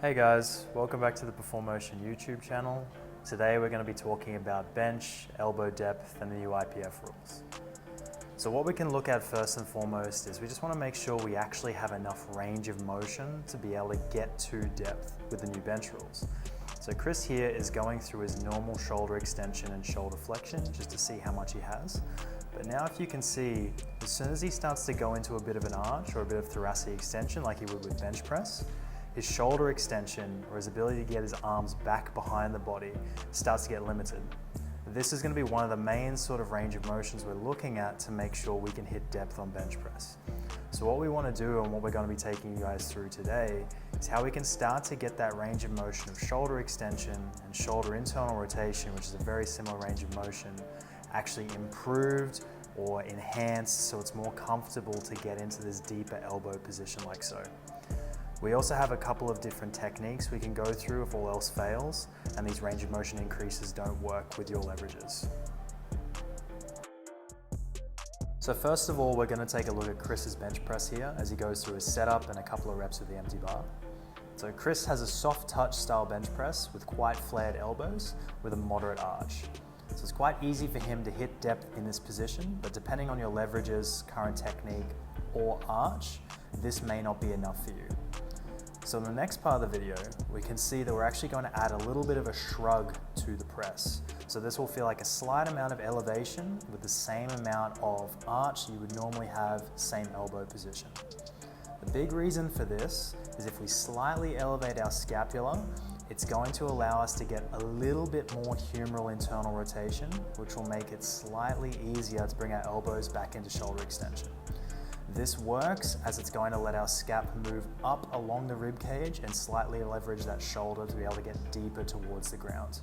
Hey guys, welcome back to the PerformMotion YouTube channel. Today we're going to be talking about bench, elbow depth and the new IPF rules. So what we can look at first and foremost is we just want to make sure we actually have enough range of motion to be able to get to depth with the new bench rules. So Chris here is going through his normal shoulder extension and shoulder flexion just to see how much he has. But now if you can see, as soon as he starts to go into a bit of an arch or a bit of thoracic extension like he would with bench press, his shoulder extension or his ability to get his arms back behind the body starts to get limited. This is going to be one of the main sort of range of motions we're looking at to make sure we can hit depth on bench press. So what we want to do and what we're going to be taking you guys through today is how we can start to get that range of motion of shoulder extension and shoulder internal rotation, which is a very similar range of motion, actually improved or enhanced so it's more comfortable to get into this deeper elbow position like so. We also have a couple of different techniques we can go through if all else fails and these range of motion increases don't work with your leverages. So first of all, we're going to take a look at Chris's bench press here as he goes through his setup and a couple of reps with the empty bar. So Chris has a soft touch style bench press with quite flared elbows with a moderate arch. So it's quite easy for him to hit depth in this position, but depending on your leverages, current technique or arch, this may not be enough for you. So in the next part of the video, we can see that we're actually going to add a little bit of a shrug to the press. So this will feel like a slight amount of elevation with the same amount of arch you would normally have, same elbow position. The big reason for this is if we slightly elevate our scapula, it's going to allow us to get a little bit more humeral internal rotation, which will make it slightly easier to bring our elbows back into shoulder extension. This works as it's going to let our scap move up along the rib cage and slightly leverage that shoulder to be able to get deeper towards the ground.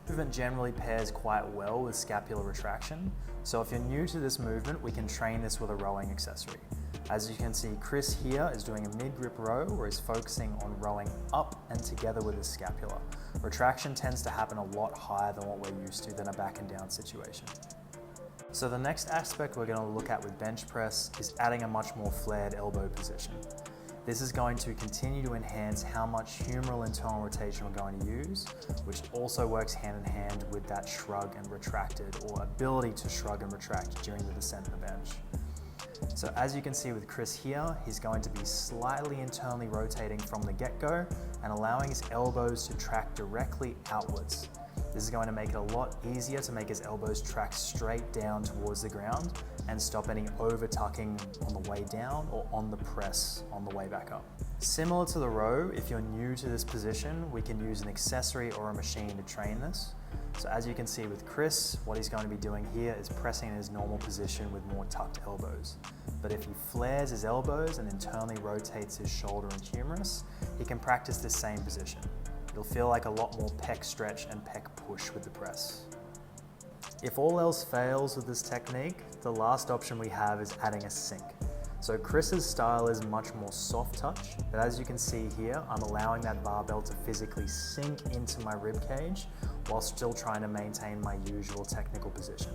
Movement generally pairs quite well with scapular retraction, so if you're new to this movement, we can train this with a rowing accessory. As you can see, Chris here is doing a mid-grip row where he's focusing on rowing up and together with his scapula. Retraction tends to happen a lot higher than what we're used to than a back and down situation. So the next aspect we're going to look at with bench press is adding a much more flared elbow position. This is going to continue to enhance how much humeral internal rotation we're going to use, which also works hand in hand with that shrug and retracted or ability to shrug and retract during the descent of the bench. So as you can see with Chris here, he's going to be slightly internally rotating from the get-go and allowing his elbows to track directly outwards. This is going to make it a lot easier to make his elbows track straight down towards the ground and stop any over tucking on the way down or on the press on the way back up. Similar to the row, if you're new to this position, we can use an accessory or a machine to train this. So as you can see with Chris, what he's going to be doing here is pressing in his normal position with more tucked elbows. But if he flares his elbows and internally rotates his shoulder and humerus, he can practice this same position. It'll feel like a lot more pec stretch and pec push with the press. If all else fails with this technique, the last option we have is adding a sink. So Chris's style is much more soft touch, but as you can see here, I'm allowing that barbell to physically sink into my rib cage while still trying to maintain my usual technical position.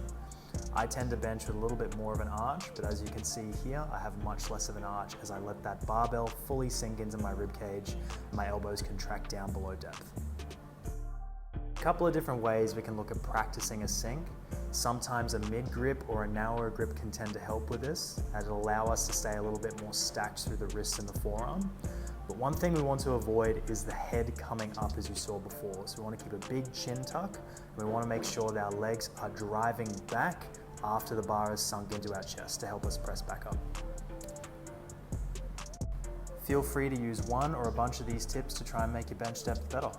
I tend to bench with a little bit more of an arch, but as you can see here, I have much less of an arch as I let that barbell fully sink into my rib cage and my elbows contract down below depth. A couple of different ways we can look at practicing a sink. Sometimes a mid-grip or a narrower grip can tend to help with this, as it'll allow us to stay a little bit more stacked through the wrist and the forearm. But one thing we want to avoid is the head coming up as you saw before. So we want to keep a big chin tuck, and we want to make sure that our legs are driving back after the bar is sunk into our chest to help us press back up. Feel free to use one or a bunch of these tips to try and make your bench depth better.